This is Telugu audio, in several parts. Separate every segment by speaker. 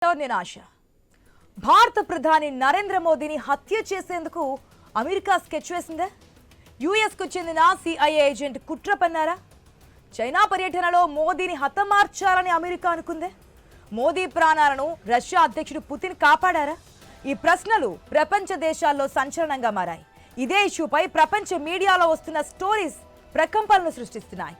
Speaker 1: నిరాశ భారత ప్రధాని నరేంద్ర మోదీని హత్య చేసేందుకు అమెరికా స్కెచ్ వేసిందా? యుఎస్ కు చెందిన సిఐఏ ఏజెంట్ కుట్ర పన్నారా? చైనా పర్యటనలో మోదీని హతమార్చాలని అమెరికా అనుకుందే. మోదీ ప్రాణాలను రష్యా అధ్యక్షుడు పుతిన్ కాపాడారా? ఈ ప్రశ్నలు ప్రపంచ దేశాల్లో సంచలనంగా మారాయి. ఇదే ఇష్యూపై ప్రపంచ మీడియాలో వస్తున్న స్టోరీస్ ప్రకంపనలు సృష్టిస్తున్నాయి.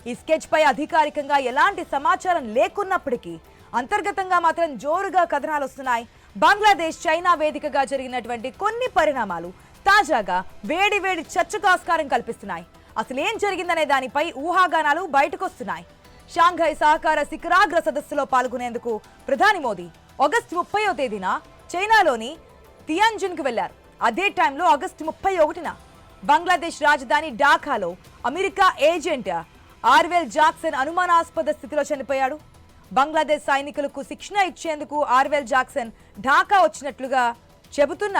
Speaker 1: ఈ స్కెచ్ పై అధికారికంగా ఎలాంటి సమాచారం లేకున్నప్పటికీ అంతర్గతంగా మాత్రం జోరుగా కథనాలు వస్తున్నాయి. బంగ్లాదేశ్ చైనా వేదికగా జరిగినటువంటి కొన్ని పరిణామాలు తాజాగా వేడి వేడి చర్చకు ఆస్కారం కల్పిస్తున్నాయి. అసలు ఏం జరిగిందనే దానిపై ఊహాగానాలు బయటకు వస్తున్నాయి. షాంఘై సహకార శిఖరాగ్ర సదస్సులో పాల్గొనేందుకు ప్రధాని మోదీ ఆగస్టు 30వ తేదీన చైనాలోని తియాన్జిన్కు వెళ్లారు. అదే టైంలో ఆగస్టు 31న బంగ్లాదేశ్ రాజధాని ఢాకాలో అమెరికా ఏజెంట్ ఆర్వెల్ జాక్సన్ అనుమానాస్పద స్థితిలో చనిపోయాడు. బంగ్లాదేశ్ సైనికులకు శిక్షణ ఇచ్చేందుకు ఆర్వెల్ జాక్సన్ ఢాకా వచ్చినట్లుగా చెబుతున్న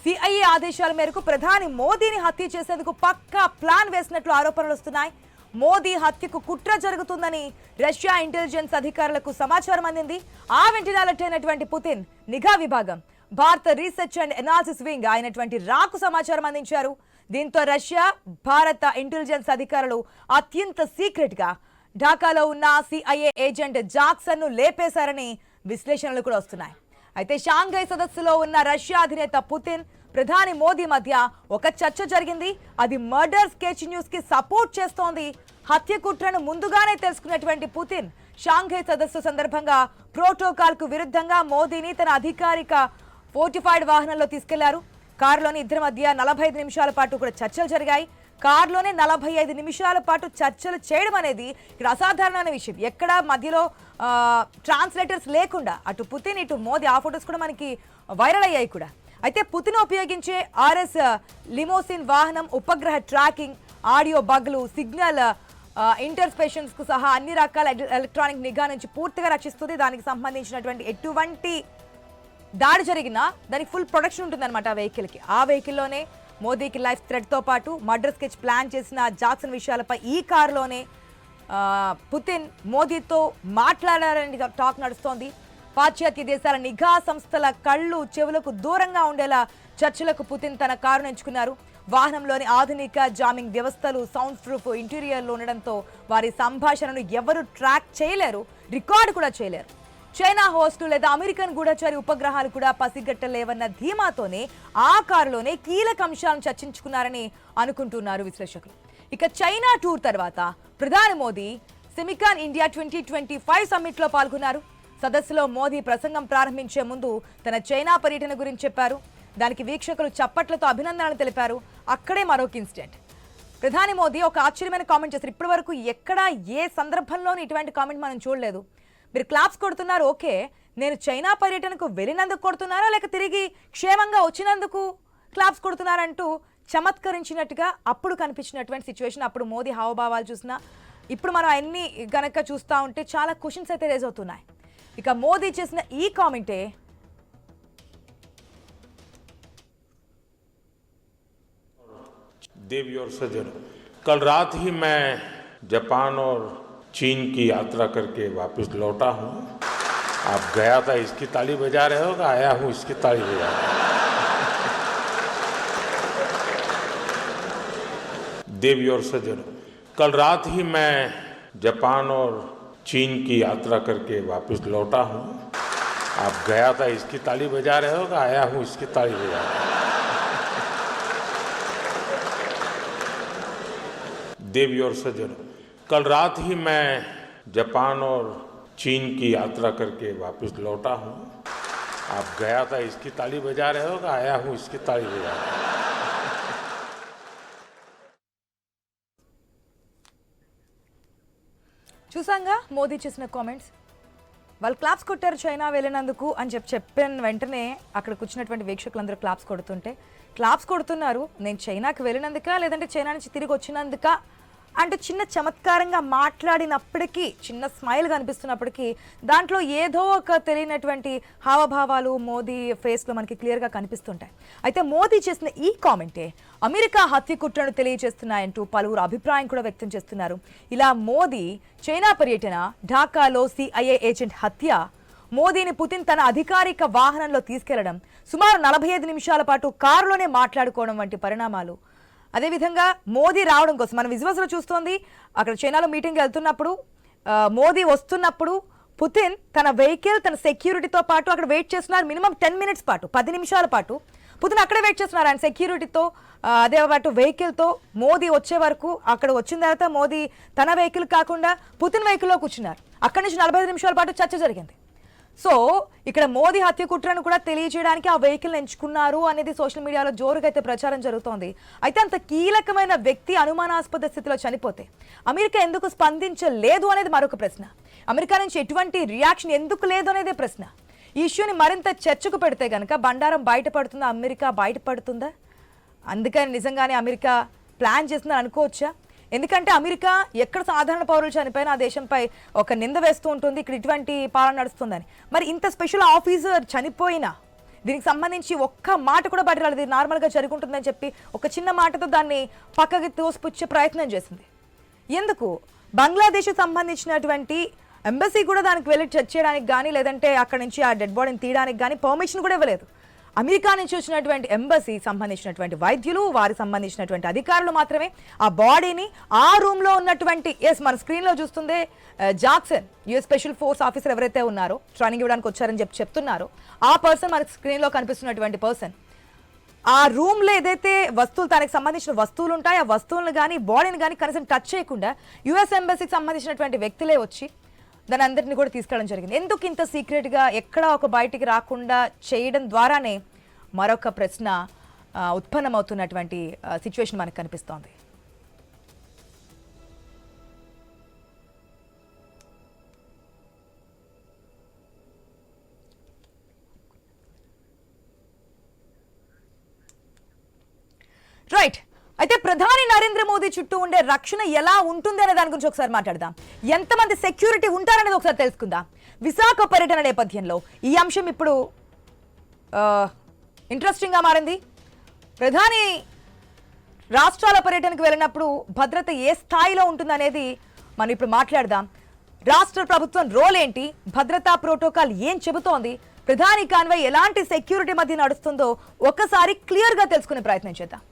Speaker 1: సిఐఏ ఆదేశాల మేరకు ప్రధాని మోదీని హత్య చేసేందుకు పక్కా ప్లాన్ వేసినట్లు ఆరోపణలు వస్తున్నాయి. మోదీ హత్యకు కుట్ర జరుగుతుందని రష్యా ఇంటెలిజెన్స్ అధికారులకు సమాచారం అందింది. ఆ వెంటనే అలర్ట్ అయినటువంటి పుతిన్ నిఘా విభాగం భారత రీసెర్చ్ అండ్ ఎనాలిసిస్ వింగ్ అయినటువంటి రాకు సమాచారం అందించారు. దీంతో రష్యా భారత ఇంటెలిజెన్స్ అధికారులు అత్యంత సీక్రెట్ గా ఢాకాలో ఉన్న సిఐఏ ఏజెంట్ జాక్సన్ ను లేపేశారని విశ్లేషణలు కూడా వస్తున్నాయి. అయితే షాంఘై సదస్సులో ఉన్న రష్యా అధినేత పుతిన్ ప్రధాని మోదీ మధ్య ఒక చర్చ జరిగింది. అది మర్డర్ స్కెచ్ న్యూస్ కి సపోర్ట్ చేస్తోంది. హత్య కుట్రను ముందుగానే తెలుసుకున్నటువంటి పుతిన్ షాంఘై సదస్సు సందర్భంగా ప్రోటోకాల్ కు విరుద్ధంగా మోదీని తన అధికారిక ఫోర్టిఫైడ్ వాహనంలో తీసుకెళ్లారు. కారులోని ఇద్దరి మధ్య 45 నిమిషాల పాటు కూడా చర్చలు జరిగాయి. కారులోనే 45 నిమిషాల పాటు చర్చలు చేయడం అనేది ఇక్కడ అసాధారణమైన విషయం. ఎక్కడ మధ్యలో ట్రాన్స్లేటర్స్ లేకుండా అటు పుతిన్ ఇటు మోదీ ఆ ఫొటోస్ కూడా మనకి వైరల్ అయ్యాయి కూడా. అయితే పుతిన్ ఉపయోగించే ఆర్ఎస్ లిమోసిన్ వాహనం ఉపగ్రహ ట్రాకింగ్, ఆడియో బగ్లు, సిగ్నల్ ఇంటర్స్పెషన్స్ కు సహా అన్ని రకాల ఎలక్ట్రానిక్ నిఘా నుంచి పూర్తిగా రక్షిస్తుంది. దానికి సంబంధించినటువంటి ఎటువంటి దాడి జరిగినా దానికి ఫుల్ ప్రొటెక్షన్ ఉంటుందన్నమాట ఆ వెహికల్కి. ఆ వెహికల్లోనే మోదీకి లైఫ్ థ్రెట్తో పాటు మర్డర్ స్కెచ్ ప్లాన్ చేసిన జాక్సన్ విషయాలపై ఈ కారులోనే పుతిన్ మోదీతో మాట్లాడారని టాక్ నడుస్తోంది. పాశ్చాత్య దేశాల నిఘా సంస్థల కళ్ళు చెవులకు దూరంగా ఉండేలా చర్చలకు పుతిన్ తన కారును ఎంచుకున్నారు. వాహనంలోని ఆధునిక జామింగ్ వ్యవస్థలు, సౌండ్ ప్రూఫ్ ఇంటీరియర్లు ఉండడంతో వారి సంభాషణను ఎవరు ట్రాక్ చేయలేరు, రికార్డు కూడా చేయలేరు. చైనా హోస్టు లేదా అమెరికన్ గూఢచారి ఉపగ్రహాలు కూడా పసిగట్టలేవన్న ధీమాతోనే ఆ కారులోనే కీలక అంశాలను చర్చించుకున్నారని అనుకుంటున్నారు విశ్లేషకులు. ఇక చైనా టూర్ తర్వాత ప్రధాని మోదీ సెమికాన్ ఇండియా 2025 సమ్మిట్ లో పాల్గొన్నారు. సదస్సులో మోదీ ప్రసంగం ప్రారంభించే ముందు తన చైనా పర్యటన గురించి చెప్పారు. దానికి వీక్షకులు చప్పట్లతో అభినందనలు తెలిపారు. అక్కడే మరొక ఇన్సిడెంట్. ప్రధాని మోదీ ఒక ఆశ్చర్యమైన కామెంట్ చేశారు. ఇప్పటి వరకు ఎక్కడా ఏ సందర్భంలోనూ ఇటువంటి కామెంట్ మనం చూడలేదు. మీరు క్లాప్స్ కొడుతున్నారు, ఓకే, నేను చైనా పర్యటనకు వెళ్ళినందుకు కొడుతున్నారా లేక తిరిగి క్షేమంగా వచ్చినందుకు క్లాప్స్ కొడుతున్నారంటూ చమత్కరించినట్టుగా అప్పుడు కనిపించినటువంటి సిచ్యువేషన్. అప్పుడు మోదీ హావభావాలు చూసినా ఇప్పుడు మనం అన్ని గనక చూస్తూ ఉంటే చాలా క్వశ్చన్స్ అయితే రేజ్ అవుతున్నాయి. ఇక మోదీ చేసిన ఈ కామెంటే
Speaker 2: देवी और सजन, कल रात ही मैं जापान और चीन की यात्रा करके वापस लौटा हूँ. आप गया था इसकी ताली बजा रहे हो, आया हूँ इसकी ताली बजा रहे हो. देवी और सजन, कल रात ही मैं जापान और चीन की यात्रा करके वापस लौटा हूँ. आप गया था इसकी ताली बजा रहे हो, आया हूँ इसकी ताली बजा रहे हो. देवी और सजन, कल रात ही मैं जापान और चीन की यात्रा करके वापस लौटा हूँ. आप गया था इसकी ताली बजा रहे हो, आया हूँ इसकी ताली बजा रहे हो.
Speaker 1: చూసాంగా మోదీ చేసిన కామెంట్స్. వాళ్ళు క్లాప్స్ కొట్టారు చైనా వెళ్ళినందుకు అని చెప్పిన వెంటనే అక్కడ కూర్చున్నటువంటి వీక్షకులందరూ క్లాప్స్ కొడుతుంటే, క్లాప్స్ కొడుతున్నారు నేను చైనాకి వెళ్ళినందుక లేదంటే చైనా నుంచి తిరిగి వచ్చినందుక అంటే చిన్న చమత్కారంగా మాట్లాడినప్పటికీ, చిన్న స్మైల్ కనిపిస్తున్నప్పటికీ దాంట్లో ఏదో ఒక తెలియనటువంటి హావభావాలు మోదీ ఫేస్లో మనకి క్లియర్గా కనిపిస్తుంటాయి. అయితే మోదీ చేసిన ఈ కామెంటే అమెరికా హత్య కుట్రను తెలియజేస్తున్నాయంటూ పలువురు అభిప్రాయం కూడా వ్యక్తం చేస్తున్నారు. ఇలా మోదీ చైనా పర్యటన, ఢాకాలో సిఐఏ ఏజెంట్ హత్య మోదీని పుతిన్ తన అధికారిక వాహనంలో తీసుకెళ్లడం, సుమారు 45 నిమిషాల పాటు కారులోనే మాట్లాడుకోవడం వంటి పరిణామాలు. అదేవిధంగా మోదీ రావడం కోసం మన విజువల్స్లో చూస్తోంది, అక్కడ చైనాలో మీటింగ్ వెళ్తున్నప్పుడు మోదీ వస్తున్నప్పుడు పుతిన్ తన వెహికల్ తన సెక్యూరిటీతో పాటు అక్కడ వెయిట్ చేస్తున్నారు. మినిమం 10 మినిట్స్ పాటు, 10 నిమిషాల పాటు పుతిన్ అక్కడే వెయిట్ చేస్తున్నారు ఆయన సెక్యూరిటీతో. అదే పాటు వెహికల్తో మోదీ వచ్చే వరకు. అక్కడ వచ్చిన తర్వాత మోదీ తన వెహికల్ కాకుండా పుతిన్ వెహికల్లో కూర్చున్నారు. అక్కడి నుంచి 45 నిమిషాల పాటు చర్చ జరిగింది. సో ఇక్కడ మోదీ హత్య కుట్రను కూడా తెలియజేయడానికి ఆ వెహికల్ ఎంచుకున్నారు అనేది సోషల్ మీడియాలో జోరుగా అయితే ప్రచారం జరుగుతోంది. అయితే అంత కీలకమైన వ్యక్తి అనుమానాస్పద స్థితిలో చనిపోతే అమెరికా ఎందుకు స్పందించలేదు అనేది మరొక ప్రశ్న. అమెరికా నుంచి ఎటువంటి రియాక్షన్ ఎందుకు లేదు అనేదే ప్రశ్న. ఈ ఇష్యూని మరింత చర్చకు పెడితే కనుక బండారం బయటపడుతుందా, అమెరికా బయటపడుతుందా? అందుకని నిజంగానే అమెరికా ప్లాన్ చేస్తుందని అనుకోవచ్చా? ఎందుకంటే అమెరికా ఎక్కడ సాధారణ పౌరులు చనిపోయినా ఆ దేశంపై ఒక నింద వేస్తూ ఉంటుంది, ఇక్కడ ఇటువంటి పాలన నడుస్తుందని. మరి ఇంత స్పెషల్ ఆఫీసర్ చనిపోయినా దీనికి సంబంధించి ఒక్క మాట కూడా బయట రాలేదు. ఇది నార్మల్గా జరుగుతుంటుందని చెప్పి ఒక చిన్న మాటతో దాన్ని పక్కకి తోసిపుచ్చే ప్రయత్నం చేసింది. ఎందుకు? బంగ్లాదేశ్కి సంబంధించినటువంటి ఎంబసీ కూడా దానికి వెళ్ళి చెక్ చేయడానికి కానీ లేదంటే అక్కడి నుంచి ఆ డెడ్ బాడీని తీయడానికి కానీ పర్మిషన్ కూడా ఇవ్వలేదు. అమెరికా నుంచి వచ్చినటువంటి ఎంబసీ సంబంధించినటువంటి వైద్యులు, వారికి సంబంధించినటువంటి అధికారులు మాత్రమే ఆ బాడీని ఆ రూమ్లో ఉన్నటువంటి మన స్క్రీన్లో చూస్తుందే Jackson, US special force officer ఎవరైతే ఉన్నారో ట్రైనింగ్ ఇవ్వడానికి వచ్చారని చెప్తున్నారో ఆ పర్సన్ మనకి స్క్రీన్లో కనిపిస్తున్నటువంటి పర్సన్ ఆ రూమ్లో ఏదైతే వస్తువులు తనకు సంబంధించిన వస్తువులు ఉంటాయో ఆ వస్తువులను కానీ బాడీని కానీ కనీసం టచ్ చేయకుండా యుఎస్ ఎంబసీకి సంబంధించినటువంటి వ్యక్తులే వచ్చి దాని అందరినీ కూడా తీసుకెళ్ళడం జరిగింది. ఎందుకు ఇంత సీక్రెట్గా ఎక్కడా ఒక బయటికి రాకుండా చేయడం ద్వారానే మరొక ప్రశ్న ఉత్పన్నమవుతున్నటువంటి సిచ్యువేషన్ మనకు కనిపిస్తోంది. రైట్. అయితే ప్రధాని నరేంద్ర మోదీ చుట్టూ ఉండే రక్షణ ఎలా ఉంటుంది అనే దాని గురించి ఒకసారి మాట్లాడదాం. ఎంతమంది సెక్యూరిటీ ఉంటారనేది ఒకసారి తెలుసుకుందాం. విశాఖ పర్యటన నేపథ్యంలో ఈ అంశం ఇప్పుడు ఇంట్రెస్టింగ్గా మారింది. ప్రధాని రాష్ట్రాల పర్యటనకు వెళ్ళినప్పుడు భద్రత ఏ స్థాయిలో ఉంటుందనేది మనం ఇప్పుడు మాట్లాడదాం. రాష్ట్ర ప్రభుత్వం రోల్ ఏంటి, భద్రతా ప్రోటోకాల్ ఏం చెబుతోంది, ప్రధాని కాన్వాయ్ ఎలాంటి సెక్యూరిటీ మధ్య నడుస్తుందో ఒకసారి క్లియర్గా తెలుసుకునే ప్రయత్నం చేద్దాం.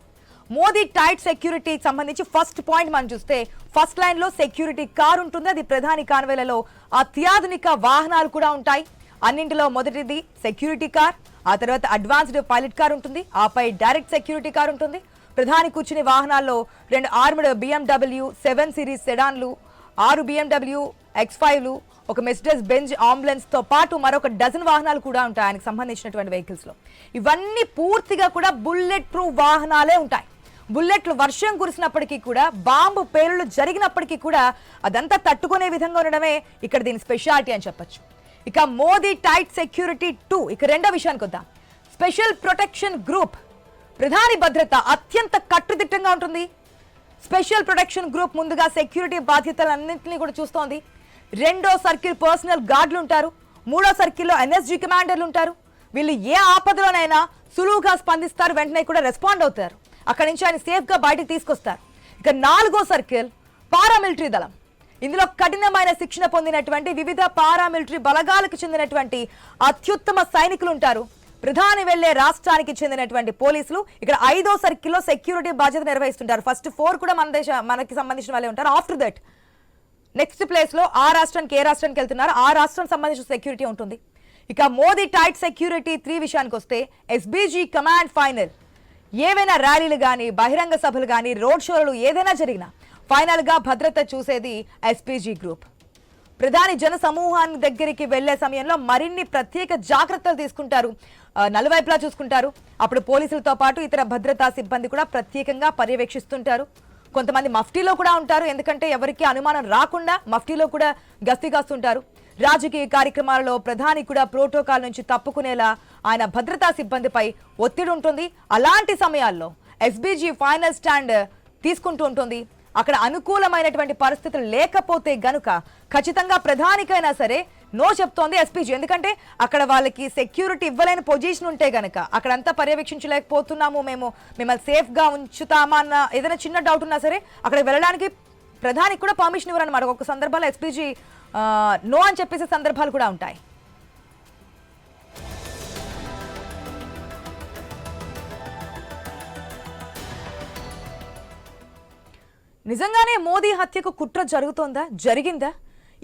Speaker 1: మోదీ టైట్ సెక్యూరిటీకి సంబంధించి ఫస్ట్ పాయింట్ మనం చూస్తే ఫస్ట్ లైన్ లో సెక్యూరిటీ కార్ ఉంటుంది. అది ప్రధాని కాన్వేలలో అత్యాధునిక వాహనాలు కూడా ఉంటాయి. అన్నింటిలో మొదటిది సెక్యూరిటీ కార్, ఆ తర్వాత అడ్వాన్స్డ్ పైలట్ కార్ ఉంటుంది, ఆపై డైరెక్ట్ సెక్యూరిటీ కార్ ఉంటుంది. ప్రధాని కూర్చునే వాహనాల్లో 2 ఆర్మ్డ్ BMW 7 సిరీస్ సెడాన్లు, 6 BMW X5లు, ఒక మెర్సిడెస్ బెంజ్ అంబులెన్స్ తో పాటు మరొక డజన్ వాహనాలు కూడా ఉంటాయి ఆయనకు సంబంధించినటువంటి వెహికల్స్ లో. ఇవన్నీ పూర్తిగా కూడా బుల్లెట్ ప్రూఫ్ వాహనాలే ఉంటాయి. బుల్లెట్లు వర్షం కురిసినప్పటికీ కూడా, బాంబు పేలుళ్లు జరిగినప్పటికీ కూడా అదంతా తట్టుకునే విధంగా ఉండడమే ఇక్కడ దీని స్పెషాలిటీ అని చెప్పొచ్చు. ఇక మోదీ టైట్ సెక్యూరిటీ 2. ఇక రెండో విషయానికి వద్దాం. Special protection group. ప్రధాని భద్రత అత్యంత కట్టుదిట్టంగా ఉంటుంది. స్పెషల్ ప్రొటెక్షన్ గ్రూప్ ముందుగా సెక్యూరిటీ బాధ్యతలన్నింటినీ కూడా చూస్తోంది. 2వ సర్కిల్ పర్సనల్ గార్డులు ఉంటారు. 3వ సర్కిల్లో NSG కమాండర్లు ఉంటారు. వీళ్ళు ఏ ఆపదలోనైనా సులువుగా స్పందిస్తారు, వెంటనే కూడా రెస్పాండ్ అవుతారు. అక్కడి నుంచి ఆయన సేఫ్గా బయటకు తీసుకొస్తారు. ఇక 4వ సర్కిల్ పారామిలిటరీ దళం. ఇందులో కఠినమైన శిక్షణ పొందినటువంటి వివిధ పారామిలిటరీ బలగాలకు చెందినటువంటి అత్యుత్తమ సైనికులు ఉంటారు. ప్రధాని వెళ్లే రాష్ట్రానికి చెందినటువంటి పోలీసులు ఇక్కడ 5వ సర్కిల్లో సెక్యూరిటీ బాధ్యత నిర్వహిస్తుంటారు. ఫస్ట్ 4 కూడా మనకి సంబంధించిన వాళ్ళే ఉంటారు. ఆఫ్టర్ దట్ నెక్స్ట్ ప్లేస్ లో ఏ రాష్ట్రానికి వెళ్తున్నారు ఆ రాష్ట్రానికి సంబంధించిన సెక్యూరిటీ ఉంటుంది. ఇక మోదీ టైట్ సెక్యూరిటీ 3 విషయానికి వస్తే SBG కమాండ్ ఫైనల్. ఏవైనా ర్యాలీలు కానీ, బహిరంగ సభలు కానీ, రోడ్ షోలు ఏదైనా జరిగినా ఫైనల్ గా భద్రత చూసేది SPG గ్రూప్. ప్రధాని జన సమూహాన్ని దగ్గరికి వెళ్లే సమయంలో మరిన్ని ప్రత్యేక జాగ్రత్తలు తీసుకుంటారు, నలువైపులా చూసుకుంటారు. అప్పుడు పోలీసులతో పాటు ఇతర భద్రతా సిబ్బంది కూడా ప్రత్యేకంగా పర్యవేక్షిస్తుంటారు. కొంతమంది మఫ్టీలో కూడా ఉంటారు, ఎందుకంటే ఎవరికి అనుమానం రాకుండా మఫ్టీలో కూడా గస్తీ కాస్తుంటారు. రాజకీయ కార్యక్రమాలలో ప్రధాని కూడా ప్రోటోకాల్ నుంచి తప్పుకునేలా ఆయన భద్రతా సిబ్బందిపై ఒత్తిడి ఉంటుంది. అలాంటి సమయాల్లో SBG ఫైనల్ స్టాండ్ తీసుకుంటూ ఉంటుంది. అక్కడ అనుకూలమైనటువంటి పరిస్థితులు లేకపోతే గనుక ఖచ్చితంగా ప్రధానికైనా సరే నో చెప్తోంది SPG. ఎందుకంటే అక్కడ వాళ్ళకి సెక్యూరిటీ ఇవ్వలేని పొజిషన్ ఉంటే గనక, అక్కడంతా పర్యవేక్షించలేకపోతున్నాము, మేము మిమ్మల్ని సేఫ్గా ఉంచుతామా అన్న ఏదైనా చిన్న డౌట్ ఉన్నా సరే అక్కడ వెళ్ళడానికి ప్రధానికి కూడా పర్మిషన్ ఇవ్వరన్నమాట. ఒక సందర్భంలో SPG నో అని చెప్పేసే సందర్భాలు కూడా ఉంటాయి. నిజంగానే మోదీ హత్యకు కుట్ర జరుగుతోందా, జరిగిందా?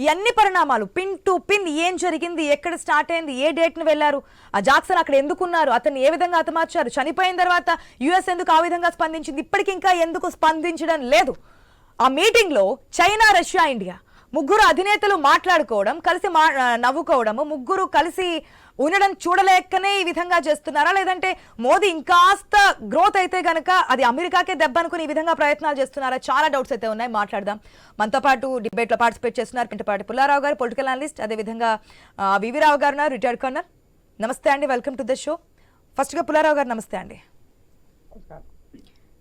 Speaker 1: ఈ అన్ని పరిణామాలు పిన్ టు పిన్ ఏం జరిగింది, ఎక్కడ స్టార్ట్ అయింది, ఏ డేట్ను వెళ్లారు, ఆ జాక్సన్ అక్కడ ఎందుకున్నారు, అతన్ని ఏ విధంగా హతమార్చారు, చనిపోయిన తర్వాత యుఎస్ ఎందుకు ఆ విధంగా స్పందించింది, ఇప్పటికి ఇంకా ఎందుకు స్పందించడం లేదు? ఆ మీటింగ్లో చైనా, రష్యా, ఇండియా ముగ్గురు అధినేతలు మాట్లాడుకోవడం, కలిసి నవ్వుకోవడము, ముగ్గురు కలిసి ఉండడం చూడలేకనే ఈ విధంగా చేస్తున్నారా, లేదంటే మోదీ ఇంకాస్త గ్రోత్ అయితే గనక అది అమెరికాకే దెబ్బ అనుకుని ఈ విధంగా ప్రయత్నాలు చేస్తున్నారా? చాలా డౌట్స్ అయితే ఉన్నాయి, మాట్లాడదాం. మనతో పాటు డిబేట్లో పార్టిసిపేట్ చేస్తున్నారు పింటపాటి పుల్లారావు గారు, పొలిటికల్ అనలిస్ట్, అదేవిధంగా వివి రావు గారు, రిటైర్డ్ కర్నల్. నమస్తే అండి, వెల్కమ్ టు ద షో. ఫస్ట్గా పుల్లారావు గారు నమస్తే అండి.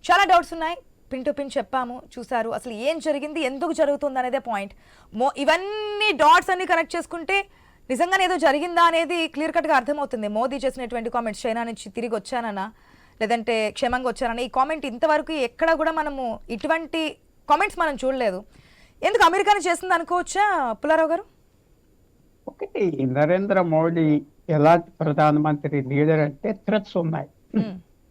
Speaker 1: చాలా డౌట్స్ ఉన్నాయి, పిన్ టు పిన్ చెప్పాము, చూసారు, అసలు ఏం జరిగింది, ఎందుకు జరుగుతుంది అనేదే పాయింట్. ఇవన్నీ డాట్స్ అన్ని కనెక్ట్ చేసుకుంటే నిజంగానే ఏదో జరిగిందా అనేది క్లియర్ కట్గా అర్థమవుతుంది. మోదీ చేసినటువంటి కామెంట్స్, చైనా నుంచి తిరిగి వచ్చానన్నా లేదంటే క్షేమంగా వచ్చానన్నా, ఈ కామెంట్ ఇంతవరకు ఎక్కడ కూడా మనము ఇటువంటి కామెంట్స్ మనం చూడలేదు. ఎందుకు అమెరికాని చేసింది అనుకోవచ్చా పుల్లారావు గారు?
Speaker 3: ఒకటి, నరేంద్ర మోడీ ఎలాంటి ప్రధానమంత్రి లీడర్ అంటే థ్రెట్స్ ఉన్నాయి.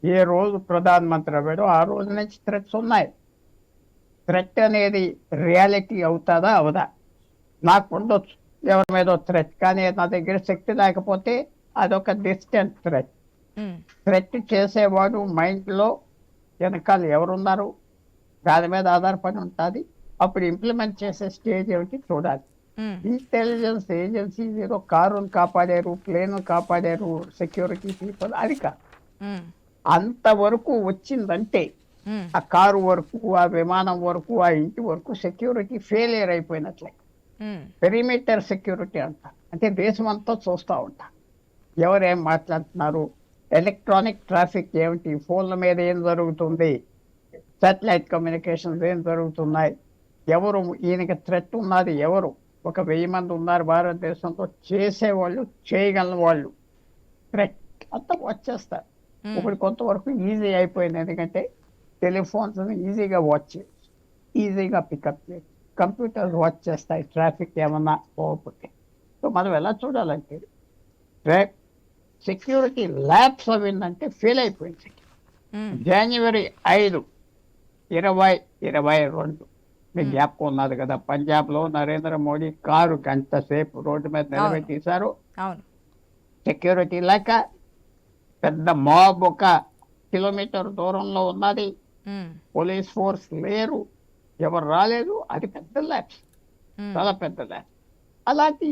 Speaker 3: ఏ రోజు ప్రధానమంత్రి అవ్వాడో ఆ రోజు నుంచి థ్రెట్స్ ఉన్నాయి. థ్రెట్ అనేది రియాలిటీ అవుతుందా అవదా నాకు ఉండొచ్చు, ఎవరి మీద థ్రెట్, కానీ నా దగ్గర శక్తి లేకపోతే అదొక డిస్టెంట్ థ్రెట్. థ్రెట్ చేసేవాడు మైండ్లో వెనకాల ఎవరున్నారు దాని మీద ఆధారపడి ఉంటుంది. అప్పుడు ఇంప్లిమెంట్ చేసే స్టేజ్ ఏమిటి చూడాలి. ఇంటెలిజెన్స్ ఏజెన్సీ ఏదో కారును కాపాడారు, ప్లేన్ కాపాడారు, సెక్యూరిటీ పీపుల్, అది కాదు. అంతవరకు వచ్చిందంటే ఆ కారు వరకు, ఆ విమానం వరకు, ఆ ఇంటి వరకు సెక్యూరిటీ ఫెయిలియర్ అయిపోయినట్లే. పెరిమీటర్ సెక్యూరిటీ అంట, అంటే దేశం అంతా చూస్తూ ఉంటా ఎవరేం మాట్లాడుతున్నారు, ఎలక్ట్రానిక్ ట్రాఫిక్ ఏమిటి, ఫోన్ల మీద ఏం జరుగుతుంది, సాటిలైట్ కమ్యూనికేషన్స్ ఏం జరుగుతున్నాయి, ఎవరు ఈయనకి థ్రెట్ ఉన్నది, ఎవరు, 1000 మంది ఉన్నారు భారతదేశంలో, చేసేవాళ్ళు, చేయగల వాళ్ళు, థ్రెట్ అంతా వచ్చేస్తారు. ఇప్పుడు కొంతవరకు ఈజీ అయిపోయింది, ఎందుకంటే టెలిఫోన్స్ ఈజీగా వాచ్ చేయొచ్చు, ఈజీగా పికప్ చేయొచ్చు, కంప్యూటర్స్ వాచ్ చేస్తాయి ట్రాఫిక్ ఏమన్నా పోకపోతే. సో మనం ఎలా చూడాలంటే సెక్యూరిటీ ల్యాబ్స్ అయిందంటే ఫెయిల్ అయిపోయింది. జనవరి 5, 2022 మీకు జ్ఞాపకం ఉన్నది కదా, పంజాబ్లో నరేంద్ర మోడీ కారు గంట సేపు రోడ్డు మీద నిలబెట్టేశారు. సెక్యూరిటీ లేక పెద్ద మాబ్ 1 కిలోమీటర్ దూరంలో ఉన్నది, పోలీస్ ఫోర్స్ లేరు, ఎవరు రాలేదు. అది పెద్ద ల్యాబ్స్, చాలా పెద్ద ల్యాబ్స్.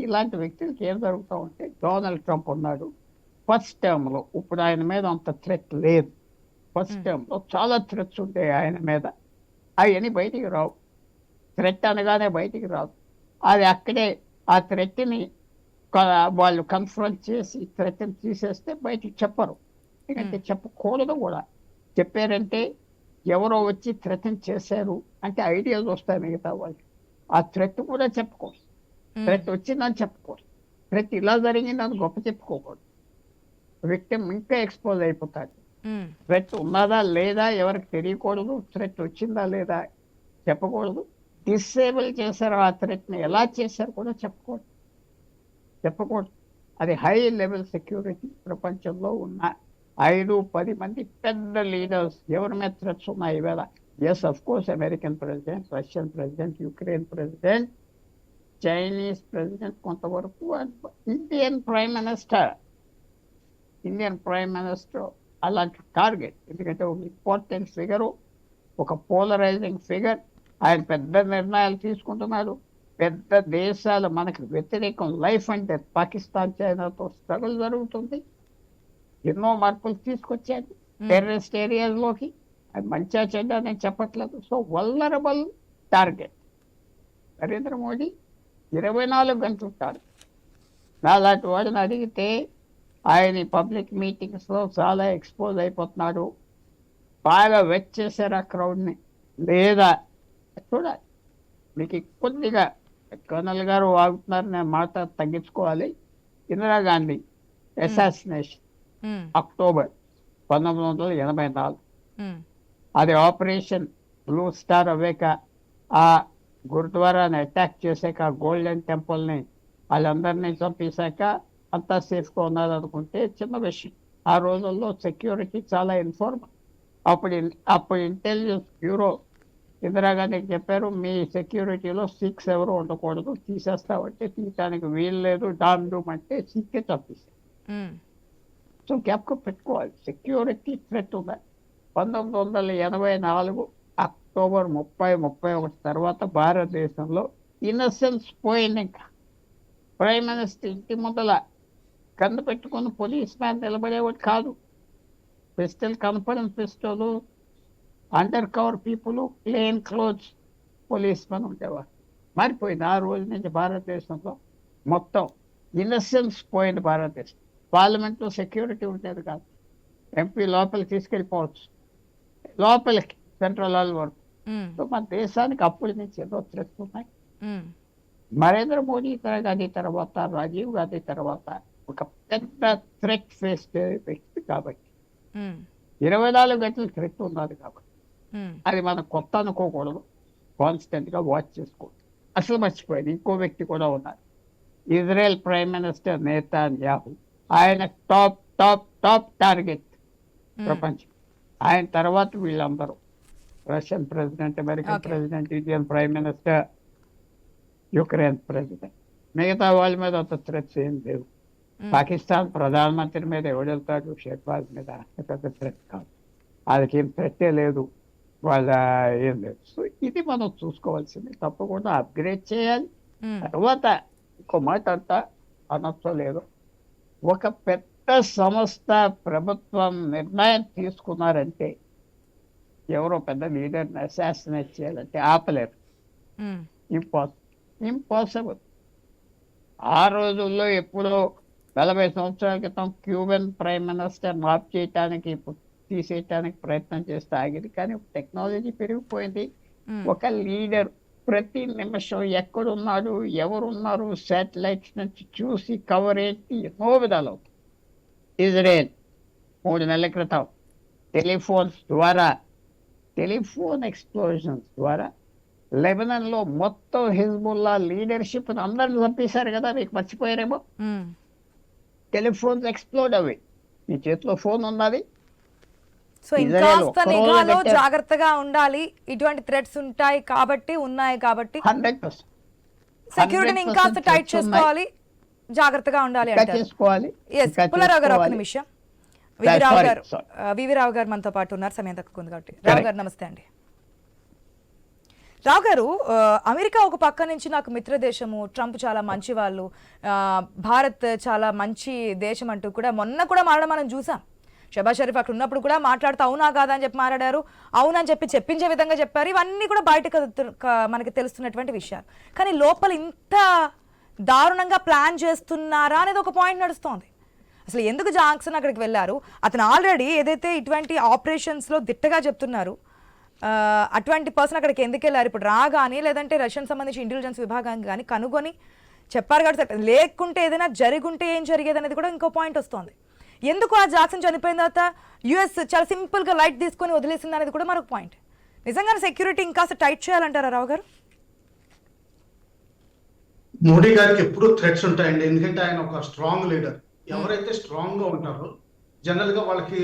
Speaker 3: ఇలాంటి వ్యక్తులకి ఏం జరుగుతూ ఉంటే, డొనాల్డ్ ట్రంప్ ఉన్నాడు ఫస్ట్ టర్మ్లో, ఇప్పుడు ఆయన మీద అంత థ్రెట్ లేదు. ఫస్ట్ టర్మ్లో చాలా థ్రెట్స్ ఉంటాయి ఆయన మీద, అవన్నీ బయటికి రావు. థ్రెట్ అనగానే బయటికి రాదు, అది అక్కడే ఆ థ్రెట్ని వాళ్ళు కన్ఫ్రంట్ చేసి థ్రెట్ని తీసేస్తే బయటికి చెప్పరు, ఎందుకంటే చెప్పకూడదు కూడా. చెప్పారంటే ఎవరో వచ్చి థ్రెటన్ చేశారు అంటే ఐడియాస్ వస్తాయి మిగతా వాళ్ళు. ఆ థ్రెట్ కూడా చెప్పుకోరు, థ్రెట్ వచ్చిందని చెప్పుకోరు, థ్రెట్ ఇలా జరిగిందని గొప్ప చెప్పుకోకూడదు. విక్టిమ్ ఇంకా ఎక్స్పోజ్ అయిపోతాడు. థ్రెట్ ఉన్నదా లేదా ఎవరికి తెలియకూడదు, థ్రెట్ వచ్చిందా లేదా చెప్పకూడదు. డిసేబుల్ చేశారు ఆ థ్రెట్ని, ఎలా చేశారు కూడా చెప్పకూడదు. అది హై లెవెల్ సెక్యూరిటీ. ప్రపంచంలో ఉన్న 5-10 మంది పెద్ద లీడర్స్ ఎవరి మీద థ్రెట్స్ ఉన్నాయి ఇవాళ. Yes, of course, American president, Russian president, Ukraine president, Chinese president కొంతవరకు, ఇండియన్ ప్రైమ్ మినిస్టర్ అలాంటి టార్గెట్. ఎందుకంటే ఒక ఇంపార్టెంట్ ఫిగరు, ఒక పోలరైజింగ్ ఫిగర్. ఆయన పెద్ద నిర్ణయాలు తీసుకుంటున్నాడు. పెద్ద దేశాలు మనకు వ్యతిరేకం, లైఫ్ అండ్ డెత్. పాకిస్తాన్, చైనాతో స్ట్రగుల్ జరుగుతుంది. ఎన్నో మార్పులు తీసుకొచ్చాడు టెర్రరిస్ట్ ఏరియాలోకి. అది మంచిగా చెడ్డ నేను చెప్పట్లేదు. So vulnerable target Narendra Modi, 24 గంటలు టార్గెట్. నాలాంటి వాడిని అడిగితే ఆయన పబ్లిక్ మీటింగ్స్లో చాలా ఎక్స్పోజ్ అయిపోతున్నాడు. బాగా వెచ్ చేశారు ఆ క్రౌడ్ని లేదా చూడాలి. మీకు కొద్దిగా కర్నల్ గారు వాగుతున్నారు, నేను మాట తగ్గించుకోవాలి. ఇందిరాగాంధీ అసాసినేషన్ అక్టోబర్ 1984, అది ఆపరేషన్ బ్లూ స్టార్ అవ్వాక, ఆ గురుద్వారాని అటాక్ చేశాక, గోల్డెన్ టెంపుల్ని వాళ్ళందరినీ చంపేశాక అంతా సేఫ్గా ఉన్నారు అనుకుంటే చిన్న విషయం. ఆ రోజుల్లో సెక్యూరిటీ చాలా ఇన్ఫార్మల్. అప్పుడు ఇంటెలిజెన్స్ బ్యూరో ఇందిరాగాంధీకి చెప్పారు, మీ సెక్యూరిటీలో సిక్స్ ఎవరు ఉండకూడదు, తీసేస్తామంటే తీయటానికి వీలు లేదు, డామ్ డూమ్ అంటే సిక్కే తప్పిస్తారు.
Speaker 1: ఉమ్,
Speaker 3: సో గ్యాప్కు పెట్టుకోవాలి. సెక్యూరిటీ థ్రెట్ ఉంది. 1984 అక్టోబర్ 31 తర్వాత భారతదేశంలో ఇన్నసెన్స్ పోయింది. ఇంకా ప్రైమ్ మినిస్టర్ ఇంటి ముందల కన్ను పెట్టుకుని పోలీస్ మ్యాన్ నిలబడేవాడు కాదు. Pistol, conference pistol, under cover people, plain clothes police man ఉండేవారు. మారిపోయింది. ఆ రోజు నుంచి భారతదేశంలో మొత్తం ఇన్నసెన్స్ పోయింది. భారతదేశం పార్లమెంట్లో సెక్యూరిటీ ఉండేది కాదు. ఎంపీ లోపలికి తీసుకెళ్ళిపోవచ్చు, లోపలికి సెంట్రల్ హాల్ వరకు.
Speaker 1: ఉమ్,
Speaker 3: సో మన దేశానికి అప్పటి నుంచి ఏదో థ్రెట్స్ ఉన్నాయి.
Speaker 1: ఉమ్,
Speaker 3: నరేంద్ర మోడీ గాంధీ తర్వాత, రాజీవ్ గాంధీ తర్వాత ఒక పెద్ద థ్రెట్ ఫేస్ వ్యక్తి కాబట్టి,
Speaker 1: ఉమ్,
Speaker 3: 24 గంటలు థ్రెట్ ఉన్నది కాబట్టి
Speaker 1: ఉమ్,
Speaker 3: అది మనం కొత్త అనుకోకూడదు. కాన్స్టెంట్గా వాచ్ చేసుకోవాలి. అసలు మర్చిపోయింది, ఇంకో వ్యక్తి కూడా ఉన్నారు, ఇజ్రాయెల్ ప్రైమ్ మినిస్టర్ నెతన్యాహు. ఆయన టాప్ టాప్ టాప్ టార్గెట్ ప్రపంచం. ఆయన తర్వాత వీళ్ళందరూ Russian president, American
Speaker 1: Okay.
Speaker 3: President, Indian prime minister, Ukraine president. మిగతా వాళ్ళ మీద అంత థ్రెట్స్ ఏం లేవు. పాకిస్తాన్ ప్రధానమంత్రి మీద ఎవడు వెళ్తాడు? షెహబాజ్ మీద పెద్ద థ్రెట్ కాదు, వాళ్ళకి ఏం థ్రెట్టే లేదు, వాళ్ళ ఏం లేదు. సో ఇది మనం చూసుకోవాల్సింది. తప్పకుండా అప్గ్రేడ్ చేయాలి.
Speaker 1: ఉమ్,
Speaker 3: తర్వాత ఇంకో మాట అంతా అనొచ్చలేదు, ఒక పెద్ద సంస్థ ప్రభుత్వం నిర్ణయం తీసుకున్నారంటే, ఎవరో పెద్ద లీడర్ని అసాసినేట్ చేయాలంటే ఆపలేరు.
Speaker 1: ఉమ్,
Speaker 3: ఇంపాసిబుల్. ఆ రోజుల్లో ఎప్పుడో 40 సంవత్సరాల క్రితం క్యూబన్ ప్రైమ్ మినిస్టర్ మాఫ్ చేయటానికి, తీసేయటానికి ప్రయత్నం చేస్తే ఆగింది. కానీ టెక్నాలజీ పెరిగిపోయింది.
Speaker 1: ఉమ్,
Speaker 3: ఒక లీడర్ ప్రతి నిమిషం ఎక్కడున్నాడు, ఎవరున్నారు, శాటిలైట్స్ నుంచి చూసి కవర్ ఏంటి, ఎన్నో విధాలు. ఇజ్రాయెల్ 3 నెలల క్రితం టెలిఫోన్స్ ద్వారా, టెలిఫోన్ ఎక్స్ప్లోజన్స్ ద్వారా లెబనాన్లో మొత్తం హిజ్బుల్లా లీడర్షిప్ అందరిని చంపేశారు కదా, మీకు మర్చిపోయారేమో.
Speaker 1: ఉమ్,
Speaker 3: టెలిఫోన్స్ ఎక్స్ప్లోడ్ అవి. మీ చేతిలో ఫోన్ ఉన్నది.
Speaker 1: సో
Speaker 3: ఇజ్రాయెల్
Speaker 1: ఇంకాస్త
Speaker 3: ఒక్క రోజులో
Speaker 1: నిఘాలో
Speaker 3: పెట్టారు.
Speaker 1: జాగ్రత్తగా ఉండాలి. ఇటువంటి థ్రెట్స్ ఉన్నాయి కాబట్టి
Speaker 3: 100%
Speaker 1: సెక్యూరిటీని ఇంకాస్త
Speaker 3: 100%
Speaker 1: టైట్
Speaker 3: threats ఉన్నాయి.
Speaker 1: చేసుకోవాలి, జాగ్రత్తగా ఉండాలి
Speaker 3: ఇంకా
Speaker 1: అంటారు.
Speaker 3: చేసుకోవాలి.
Speaker 1: ఎస్,
Speaker 3: ఇంకా
Speaker 1: పుల్లారావు గారు ఒక
Speaker 3: చేసుకోవాలి.
Speaker 1: నిమిషం.
Speaker 3: Sorry,
Speaker 1: వివిరావు గారు,
Speaker 3: sorry.
Speaker 1: వివిరావు గారు మనతో పాటు ఉన్నారు, సమయం తక్కువ ఉంది కాబట్టి. రావు
Speaker 3: Correct.
Speaker 1: గారు నమస్తే అండి. రావు గారు, అమెరికా ఒక పక్క నుంచి నాకు మిత్ర దేశము, ట్రంప్ చాలా మంచి వాళ్ళు, భారత్ చాలా మంచి దేశం అంటూ కూడా మొన్న కూడా మాట్లాడడం మనం చూసాం. షబాజ్ షరీఫ్ అక్కడ ఉన్నప్పుడు కూడా మాట్లాడుతూ అవునా కాదా అని చెప్పి మాట్లాడారు, అవునని చెప్పి చెప్పించే విధంగా చెప్పారు. ఇవన్నీ కూడా బయటకు మనకి తెలుస్తున్నటువంటి విషయాలు. కానీ లోపల ఇంత దారుణంగా ప్లాన్ చేస్తున్నారా అనేది ఒక పాయింట్ నడుస్తోంది. అసలు ఎందుకు జాక్సన్ అక్కడికి వెళ్ళారు? అతను ఆల్రెడీ ఏదైతే ఇటువంటి ఆపరేషన్స్లో దిట్టగా చెప్తున్నారు, అటువంటి పర్సన్ అక్కడికి ఎందుకు వెళ్ళారు? ఇప్పుడు రాగానే లేదంటే రష్యన్ సంబంధించి ఇంటెలిజెన్స్ విభాగానికి కానీ కనుగొని చెప్పారు కాబట్టి, లేకుంటే ఏదైనా జరుగుంటే ఏం జరిగేది అనేది కూడా ఇంకో పాయింట్ వస్తుంది. ఎందుకు ఆ జాక్సన్ చనిపోయిన తర్వాత యుఎస్ చాలా సింపుల్గా లైట్ తీసుకొని వదిలేసింది అనేది కూడా మరొక పాయింట్. నిజంగానే సెక్యూరిటీ ఇంకాస్త టైట్ చేయాలంటారా రావు గారు?
Speaker 4: మోడీ గారికి ఎప్పుడూ థ్రెట్స్ ఉంటాయండి. ఎందుకంటే ఆయన ఒక స్ట్రాంగ్ లీడర్. ఎవరైతే స్ట్రాంగ్ గా ఉంటారో జనరల్ గా వాళ్ళకి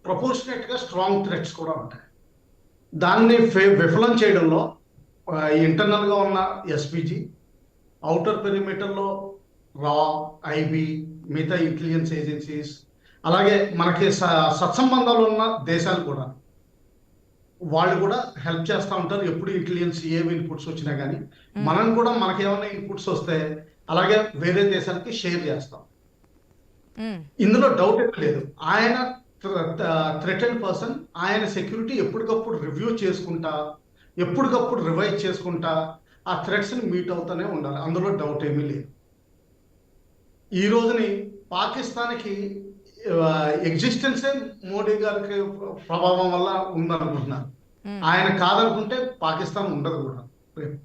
Speaker 4: ప్రపోర్షనేట్ గా స్ట్రాంగ్ థ్రెట్స్ కూడా ఉంటాయి. దాన్ని విఫలం చేయడంలో ఇంటర్నల్ గా ఉన్న ఎస్పీజీ, అవుటర్ పెరిమీటర్ లో రా, ఐబీ, మిగతా ఇంటెలిజెన్స్ ఏజెన్సీస్, అలాగే మనకి సత్సంబంధాలు ఉన్న దేశాలు కూడా వాళ్ళు కూడా హెల్ప్ చేస్తూ ఉంటారు. ఎప్పుడు ఇంటెలిజెన్స్ ఏవి ఇన్పుట్స్ వచ్చినా కానీ మనం కూడా మనకి ఏమైనా ఇన్పుట్స్ వస్తే అలాగే వేరే దేశాలకి షేర్ చేస్తాం. ఇందులో డౌట్ ఏం లేదు. ఆయన థ్రెటెడ్ పర్సన్, ఆయన సెక్యూరిటీ ఎప్పటికప్పుడు రివ్యూ చేసుకుంటా, ఎప్పటికప్పుడు రివైజ్ చేసుకుంటా ఆ థ్రెట్స్ ని మీట్ అవుతూనే ఉండాలి. అందులో డౌట్ ఏమీ లేదు. ఈ రోజుని పాకిస్తాన్కి ఎగ్జిస్టెన్సే మోడీ గారికి ప్రభావం వల్ల ఉందనుకుంటున్నారు. ఆయన కాదనుకుంటే పాకిస్తాన్ ఉండదు కూడా రేపు.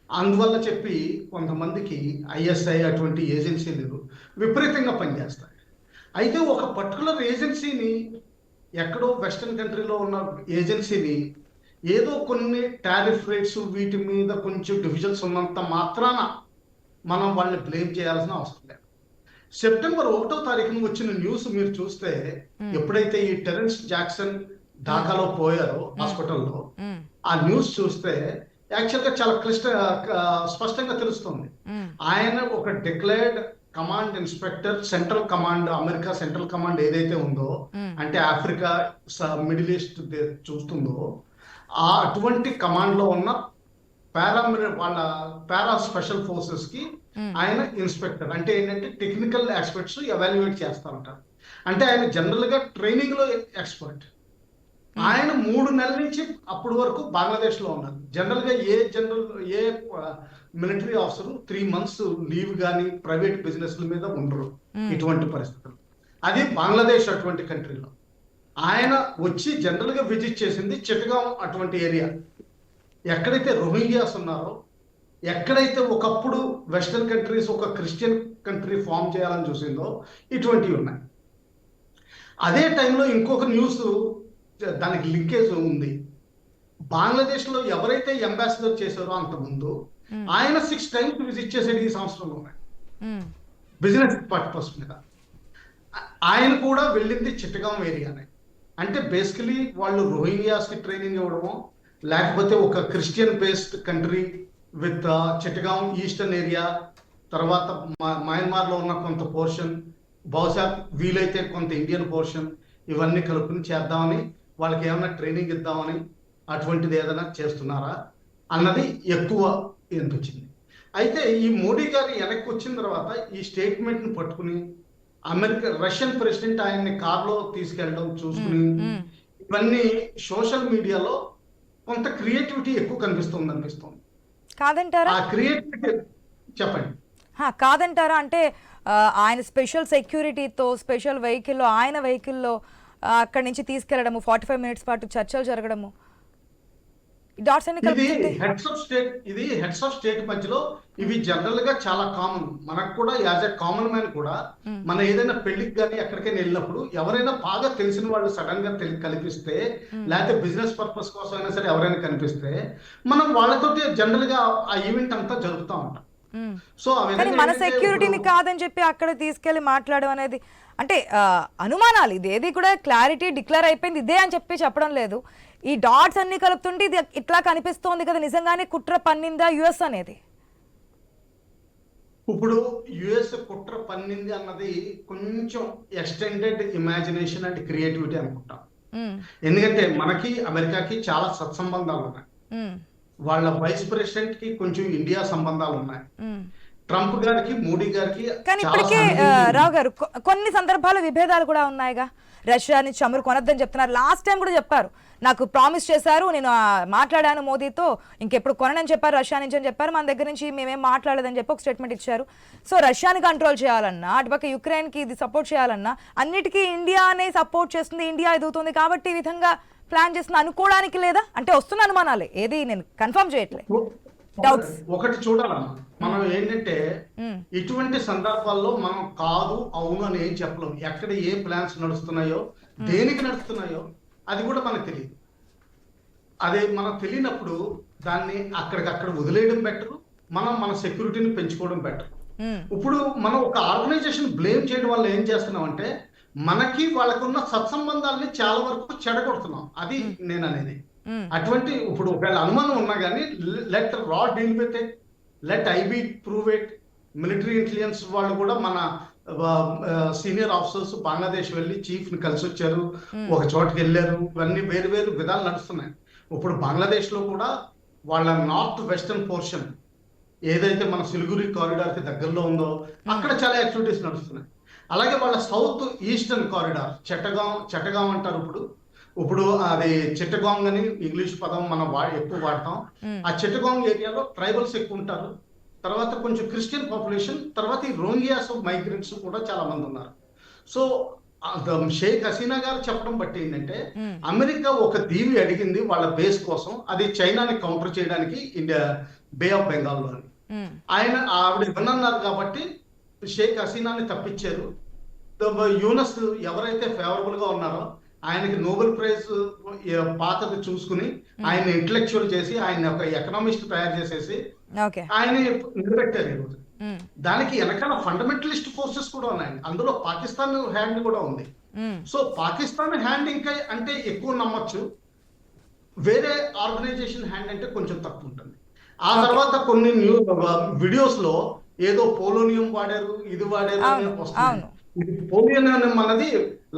Speaker 4: అందువల్ల చెప్పి కొంతమందికి ఐఎస్ఐ అటువంటి ఏజెన్సీలు విపరీతంగా పనిచేస్తాయి. అయితే ఒక పర్టికులర్ ఏజెన్సీని, ఎక్కడో వెస్టర్న్ కంట్రీలో ఉన్న ఏజెన్సీని ఏదో కొన్ని టారిఫ్ రేట్స్ వీటి మీద కొంచెం డివిజన్స్ ఉన్నంత మాత్రాన మనం వాళ్ళని బ్లేమ్ చేయాల్సిన అవసరం లేదు. సెప్టెంబర్ 1వ తారీఖున వచ్చిన న్యూస్ మీరు చూస్తే, ఎప్పుడైతే ఈ టెరెన్స్ జాక్సన్ ఢాకాలో పోయారో హాస్పిటల్లో, ఆ న్యూస్ చూస్తే యాక్చువల్గా చాలా స్పష్టంగా తెలుస్తుంది. ఆయన ఒక declared command inspector, central command, America central command ఏదైతే ఉందో, అంటే ఆఫ్రికా, మిడిల్ ఈస్ట్ చూస్తుందో, అటువంటి కమాండ్ లో ఉన్న పారా స్పెషల్ ఫోర్సెస్ కి ఆయన ఇన్స్పెక్టర్. అంటే ఏంటంటే టెక్నికల్ ఆస్పెక్ట్స్ ఎవాల్యుయేట్ చేస్తా ఉంటారు. అంటే ఆయన జనరల్ గా ట్రైనింగ్ లో ఎక్స్పర్ట్. ఆయన 3 నెలల నుంచి అప్పటి వరకు బంగ్లాదేశ్ లో ఉన్నారు. జనరల్ గా ఏ మిలిటరీ ఆఫీసర్ 3 months లీవ్ కానీ ప్రైవేట్ బిజినెస్ మీద ఉండరు ఇటువంటి పరిస్థితులు. అది బంగ్లాదేశ్ అటువంటి కంట్రీలో. ఆయన వచ్చి జనరల్ గా విజిట్ చేసింది చిట్టగాం అటువంటి ఏరియా. ఎక్కడైతే రోహింగ్యాస్ ఉన్నారో, ఎక్కడైతే ఒకప్పుడు వెస్టర్న్ కంట్రీస్ ఒక క్రిస్టియన్ కంట్రీ ఫామ్ చేయాలని చూసిందో, ఇటువంటివి ఉన్నాయి. అదే టైంలో ఇంకొక న్యూస్ దానికి లింకేజ్ ఉంది. బంగ్లాదేశ్ లో ఎవరైతే అంబాసిడర్ చేశారో అంతకుముందు, ఆయన 6 times విజిట్ చేశాడు ఈ సంవత్సరంలో బిజినెస్ పర్పస్ మీద. ఆయన కూడా వెళ్ళింది చిట్టగాం ఏరియానే. అంటే బేసికలీ వాళ్ళు రోహింగ్యాస్ కి ట్రైనింగ్ ఇవ్వడమో, లేకపోతే ఒక Christian based country with Chittagong eastern area, తర్వాత మయన్మార్ లో ఉన్న కొంత పోర్షన్, బహుశా వీలైతే కొంత ఇండియన్ పోర్షన్, ఇవన్నీ కలుపుని చేద్దామని, వాళ్ళకి ఏమైనా ట్రైనింగ్ ఇద్దామని అటువంటిది ఏదైనా చేస్తున్నారా అన్నది ఎక్కువ అనిపించింది. అయితే ఈ మోడీ గారు వెనక్కి వచ్చిన తర్వాత ఈ స్టేట్మెంట్ ని పట్టుకుని రష్యన్ ప్రెసిడెంట్ ఆయన్ని కార్లో తీసుకెళ్ళడం చూసుకుని, ఇవన్నీ సోషల్ మీడియాలో కొంత క్రియేటివిటీ ఎక్కువ అనిపిస్తుంది.
Speaker 1: కాదంటారా?
Speaker 4: ఆ క్రియేటివిటీ చెప్పండి.
Speaker 1: కాదంటారా? అంటే ఆయన స్పెషల్ సెక్యూరిటీతో స్పెషల్ వెహికల్లో, ఆయన వెహికల్లో అక్కడి నుంచి తీసుకెళ్లడము, 45 minutes పాటు చర్చలు జరగడము, డాట్స్ అన్ని
Speaker 4: ఇది హెడ్స్ ఆఫ్ స్టేట్ మధ్యలో ఇవి జనరల్ గా చాలా కామన్. మనకు కూడా యాజ్ ఎ కామన్ మ్యాన్ కూడా మన ఏదైనా పెళ్లికి కానీ ఎక్కడికైనా వెళ్ళినప్పుడు ఎవరైనా బాగా తెలిసిన వాళ్ళు సడన్ గా కనిపిస్తే, లేకపోతే బిజినెస్ పర్పస్ కోసం అయినా సరే ఎవరైనా కనిపిస్తే, మనం వాళ్ళతో జనరల్ గా ఆ ఈవెంట్ అంతా జరుపుతా ఉంటాం. సో
Speaker 1: మన సెక్యూరిటీని కాదని చెప్పి అక్కడ తీసుకెళ్లి మాట్లాడడం అనేది, అంటే అనుమానాలు, ఇదేది కూడా క్లారిటీ డిక్లేర్ అయిపోయింది ఇదే అని చెప్పి చెప్పడం లేదు. ఈ డాట్స్ అన్ని కలుపుతుంటే ఇది ఇట్లా కనిపిస్తోంది కదా, నిజంగానే కుట్ర పన్నిందా యుఎస్ అనేది?
Speaker 4: ఇప్పుడు యుఎస్ కుట్ర పన్నింది అన్నది కొంచెం ఎక్స్టెండెడ్ ఇమాజినేషన్ అండ్ క్రియేటివిటీ అనుకుంటాం. ఎందుకంటే మనకి అమెరికాకి చాలా సత్సంబంధాలు ఉన్నాయి. వాళ్ళ వైస్ ప్రెసిడెంట్ కి కొంచెం ఇండియా సంబంధాలు ఉన్నాయి. ట్రంప్ గారికి, మోడీ గారికి.
Speaker 1: కానీ ఇప్పటికే రావు గారు కొన్ని సందర్భాల విభేదాలు కూడా ఉన్నాయిగా. రష్యా నుంచి చమురు కొనొద్దని చెప్తున్నారు. లాస్ట్ టైం కూడా చెప్పారు, నాకు ప్రామిస్ చేశారు, నేను మాట్లాడాను మోదీతో, ఇంకెప్పుడు కొనని చెప్పారు రష్యా నుంచి అని చెప్పారు. మన దగ్గర నుంచి మేమేం మాట్లాడదని చెప్పి ఒక స్టేట్మెంట్ ఇచ్చారు. సో రష్యాని కంట్రోల్ చేయాలన్నా, అటుపక్క యుక్రెయిన్కి ఇది సపోర్ట్ చేయాలన్నా, అన్నిటికీ ఇండియానే సపోర్ట్ చేస్తుంది, ఇండియా ఎదుగుతుంది కాబట్టి ఈ విధంగా ప్లాన్ చేస్తుంది అనుకోవడానికి లేదా? అంటే వస్తున్న అనుమానాలే, ఏది నేను కన్ఫర్మ్ చేయట్లేదు. డౌట్స్
Speaker 4: ఒకటి చూడాలమ్మా, మనం ఏంటంటే ఇటువంటి సందర్భాల్లో మనం కాదు అవును అని ఏం చెప్పలేము. ఎక్కడ ఏ ప్లాన్స్ నడుస్తున్నాయో, దేనికి నడుస్తున్నాయో అది కూడా మనకు తెలియదు. అదే మనకు తెలియనప్పుడు దాన్ని అక్కడికక్కడ వదిలేయడం బెటర్, మనం మన సెక్యూరిటీని పెంచుకోవడం బెటర్. ఇప్పుడు మనం ఒక ఆర్గనైజేషన్ బ్లేమ్ చేయడం వల్ల ఏం చేస్తున్నాం అంటే, మనకి వాళ్ళకున్న సత్సంబంధాలని చాలా వరకు చెడగొడుతున్నాం. అది నేను అనేది. అటువంటి ఇప్పుడు ఒకవేళ అనుమానం ఉన్నా కానీ లెట్ రా deal with it, let IB prove it. Military intelligence వాళ్ళు కూడా మన సీనియర్ ఆఫీసర్స్ బంగ్లాదేశ్ వెళ్ళి చీఫ్ ని కలిసి వచ్చారు, ఒక చోటకి వెళ్ళారు. ఇవన్నీ వేరు వేరు విధాలు నడుస్తున్నాయి. ఇప్పుడు బంగ్లాదేశ్ లో కూడా వాళ్ళ నార్త్ వెస్టర్న్ పోర్షన్ ఏదైతే మన సిలిగురి కారిడార్ కి దగ్గరలో ఉందో అక్కడ చాలా యాక్టివిటీస్ నడుస్తున్నాయి. అలాగే వాళ్ళ సౌత్ ఈస్టర్న్ కారిడార్, చట్టగాం అంటారు. ఇప్పుడు అది చిట్టగాంగ్ అని ఇంగ్లీష్ పదం మనం ఎక్కువ వాడతాం. ఆ చిట్టగాంగ్ ఏరియాలో ట్రైబల్స్ ఎక్కువ ఉంటారు. తర్వాత కొంచెం క్రిస్టియన్ పాపులేషన్, తర్వాత ఈ రోహింగ్యాస్ మైగ్రెంట్స్ కూడా చాలా మంది ఉన్నారు. సో షేక్ హసీనా గారు చెప్పడం బట్టి ఏంటంటే, అమెరికా ఒక దీవి అడిగింది వాళ్ళ బేస్ కోసం, అది చైనాని కౌంటర్ చేయడానికి ఇండియా బే ఆఫ్ బెంగాల్ లో. ఆవిడ ఇవ్వనన్నారు కాబట్టి షేక్ హసీనాని తప్పించారు. యూనస్ ఎవరైతే ఫేవరబుల్ గా ఉన్నారో ఆయనకి నోబెల్ ప్రైజ్ పాతది చూసుకుని ఆయన ఇంటలెక్చువల్ చేసి ఆయన ఒక ఎకనామిస్ట్ తయారు చేసేసి ఆయన నిలబెట్టారు ఈరోజు. దానికి వెనకాల ఫండమెంటలిస్ట్ ఫోర్సెస్ కూడా ఉన్నాయి. అందులో పాకిస్తాన్ హ్యాండ్ కూడా ఉంది. సో పాకిస్తాన్ హ్యాండ్ ఇంకా అంటే ఎక్కువ నమ్మొచ్చు. వేరే ఆర్గనైజేషన్ హ్యాండ్ అంటే కొంచెం తక్కువ ఉంటుంది. ఆ తర్వాత కొన్ని వీడియోస్ లో ఏదో పోలోనియం వాడారు, ఇది వాడారు అని వస్తుంది. ఇది పోలోనియం అన్నది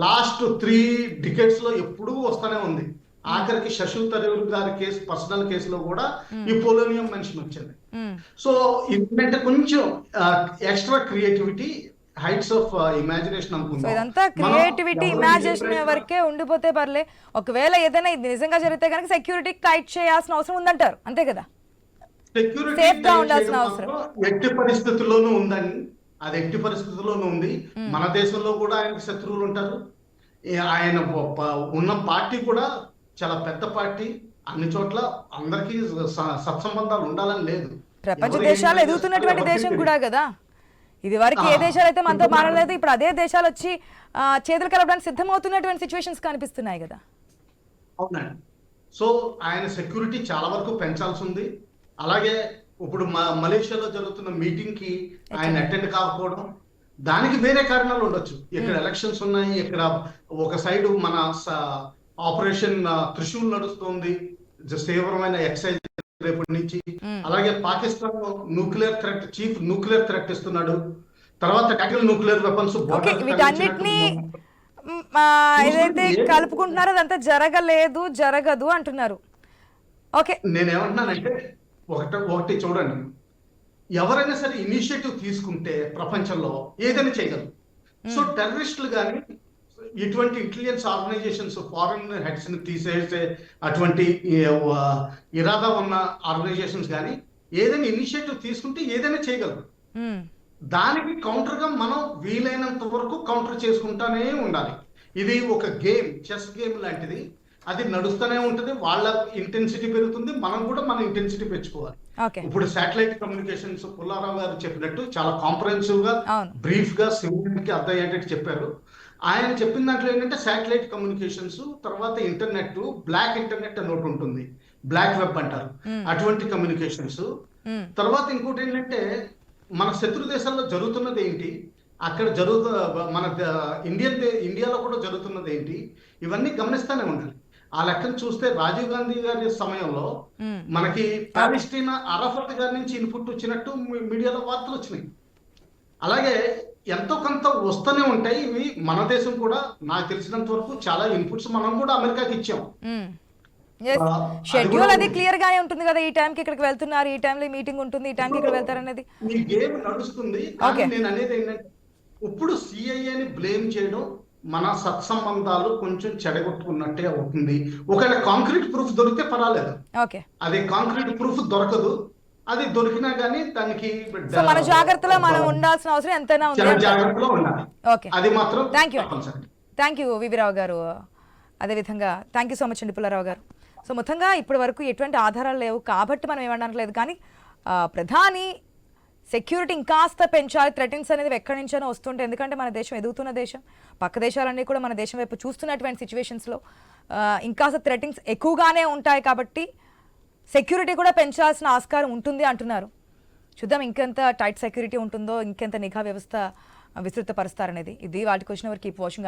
Speaker 4: లాస్ట్ 3 decades లో ఎప్పుడూ వస్తూనే ఉంది. ఆఖరికి శశి తరూర్ గారి కేసు, పర్సనల్ కేసులో కూడా ఈ పోలోనియం మెన్షన్ వచ్చింది. సో ఏంటంటే కొంచెం extra creativity, heights of imagination అనుకుందాం.
Speaker 1: ఇదంతా క్రియేటివిటీ, ఇమాజినేషన్ వరకే ఉండిపోతే పర్లే. ఒకవేళ ఏదైనా ఇది నిజంగా జరిగితే కనుక సెక్యూరిటీ టైట్ చేయాల్సిన అవసరం ఉందంటారు, అంతే కదా?
Speaker 4: సెక్యూరిటీ ఎట్టి పరిస్థితుల్లోనూ ఉందని, అది ఎట్టి పరిస్థితుల్లోనూ ఉంది. మన దేశంలో కూడా ఆయనకు శత్రువులు ఉంటారు. ఆయన ఉన్న పార్టీ కూడా చాలా పెద్ద పార్టీ. అన్ని చోట్ల అందరికీ సత్సంబంధాలు ఉండాలని లేదు.
Speaker 1: ప్రపంచ దేశాలు ఎదుగుతున్నటువంటి దేశం కూడా కదా. ఇది వరకు ఏ దేశాలు అయితే మనతో మారలేదు, ఇప్పుడు అదే దేశాలు వచ్చి చేతులు కలపడానికి సిద్ధమవుతున్నటువంటి సిచ్యువేషన్స్ కనిపిస్తున్నాయి కదా.
Speaker 4: అవునండి. సో ఆయన సెక్యూరిటీ చాలా వరకు పెంచాల్సి ఉంది. అలాగే ఇప్పుడు మలేషియాలో జరుగుతున్న మీటింగ్ కి ఆయన అటెండ్ కాకపోవడం, దానికి వేరే కారణాలు ఉండొచ్చు. ఇక్కడ ఎలక్షన్స్ ఉన్నాయి, ఇక్కడ ఒక సైడ్ మన ఆపరేషన్ త్రిశూల్ నడుస్తుంది, తీవ్రమైన ఎక్సైజ్ రేపటి నుంచి. అలాగే Pakistan nuclear threat, chief nuclear threat ఇస్తున్నాడు. తర్వాత టాక్టికల్ న్యూక్లియర్ వెపన్స్
Speaker 1: వీటన్నిటిని ఏదైతే కలుపుకుంటున్నారో అదంతా జరగదు అంటున్నారు. ఓకే,
Speaker 4: నేనేమంటున్నానంటే ఒకటి చూడండి, ఎవరైనా సరే ఇనిషియేటివ్ తీసుకుంటే ప్రపంచంలో ఏదైనా చేయగలరు. సో టెర్రరిస్టులు కానీ ఇటువంటి ఇంటెలిజెన్స్ ఆర్గనైజేషన్స్, ఫారెన్ హెడ్స్ ని తీసేసే అటువంటి ఇరాదా ఉన్న ఆర్గనైజేషన్స్ కానీ ఏదైనా ఇనిషియేటివ్ తీసుకుంటే ఏదైనా చేయగలరు. దానికి కౌంటర్ గా మనం వీలైనంత వరకు కౌంటర్ చేసుకుంటానే ఉండాలి. ఇది ఒక గేమ్, చెస్ గేమ్ లాంటిది. అది నడుస్తూనే ఉంటుంది. వాళ్ళ ఇంటెన్సిటీ పెరుగుతుంది, మనం కూడా మన ఇంటెన్సిటీ పెంచుకోవాలి. ఇప్పుడు శాటిలైట్ కమ్యూనికేషన్స్ పుల్లారావు గారు చెప్పినట్టు చాలా కాంప్రహెన్సివ్ గా, బ్రీఫ్ గా, సింపుల్ కి అర్థమయ్యేటట్టు చెప్పారు. ఆయన చెప్పిన దాంట్లో ఏంటంటే శాటిలైట్ కమ్యూనికేషన్స్, తర్వాత ఇంటర్నెట్, బ్లాక్ ఇంటర్నెట్ అని ఒకటి ఉంటుంది, బ్లాక్ వెబ్ అంటారు, అటువంటి కమ్యూనికేషన్స్. తర్వాత ఇంకోటి ఏంటంటే మన శత్రు దేశాల్లో జరుగుతున్నది ఏంటి, అక్కడ మన ఇండియాలో కూడా జరుగుతున్నది ఏంటి, ఇవన్నీ గమనిస్తూనే ఉండాలి. ఆ లెక్కను చూస్తే రాజీవ్ గాంధీ గారి సమయంలో మనకి పాలెస్టీనా అరఫత్ గారి నుంచి ఇన్పుట్ వచ్చినట్టు మీడియాలో వార్తలు వచ్చినాయి. అలాగే ఎంతో కొంత వస్తూనే ఉంటాయి. ఇవి మన దేశం కూడా నాకు తెలిసినంత వరకు చాలా ఇన్పుట్స్ మనం కూడా అమెరికాకి ఇచ్చాం.
Speaker 1: షెడ్యూల్ అది క్లియర్ గానే ఉంటుంది కదా, ఈ టైంకి ఇక్కడికి వెళ్తున్నారు, ఈ టైంలో మీటింగ్ ఉంటుంది, ఈ టైంకి ఇక్కడ వెళ్తారు అనేది
Speaker 4: ఈ గేమ్ నడుస్తుంది. నేను అనేది ఏంటంటే ఇప్పుడు సిఐఏని బ్లేమ్ చేయడం మన సత్సంబంధాలు కొంచెం చెడగొట్టుకున్నట్టే అవుతుంది. ఒకవేళ కాంక్రీట్ ప్రూఫ్ దొరికితే పర్వాలేదు, అది కాంక్రీట్ ప్రూఫ్ దొరకదు. అది దొరికినా గానీ దానికి
Speaker 1: మన జాగ్రత్తలో మనం ఉండాల్సిన అవసరం ఎంతైనా ఉంది.
Speaker 4: జాగ్రత్తలో ఉండాలి. అది మాత్రం.
Speaker 1: థ్యాంక్ యూ వివిరావు గారు. అదేవిధంగా థ్యాంక్ యూ సో మచ్ అండి పుల్లారావు గారు. సో మొత్తంగా ఇప్పటి వరకు ఎటువంటి ఆధారాలు లేవు కాబట్టి మనం ఏమనట్లేదు, కానీ ప్రధాని సెక్యూరిటీ ఇంకాస్త పెంచాలి, థ్రెటింగ్స్ అనేది ఎక్కడి నుంచైనా వస్తుంటే, ఎందుకంటే మన దేశం ఎదుగుతున్న దేశం, పక్క దేశాలన్నీ కూడా మన దేశం వైపు చూస్తున్నటువంటి సిచ్యువేషన్స్లో ఇంకాస్త థ్రెటింగ్స్ ఎక్కువగానే ఉంటాయి కాబట్టి సెక్యూరిటీ కూడా పెంచాల్సిన ఆస్కారం ఉంటుంది అంటున్నారు. చూద్దాం ఇంకెంత టైట్ సెక్యూరిటీ ఉంటుందో, ఇంకెంత నిఘా వ్యవస్థ విస్తృతపరుస్తారనేది. ఇది వాటికి వచ్చిన వరకు కీప్ వాచింగ్.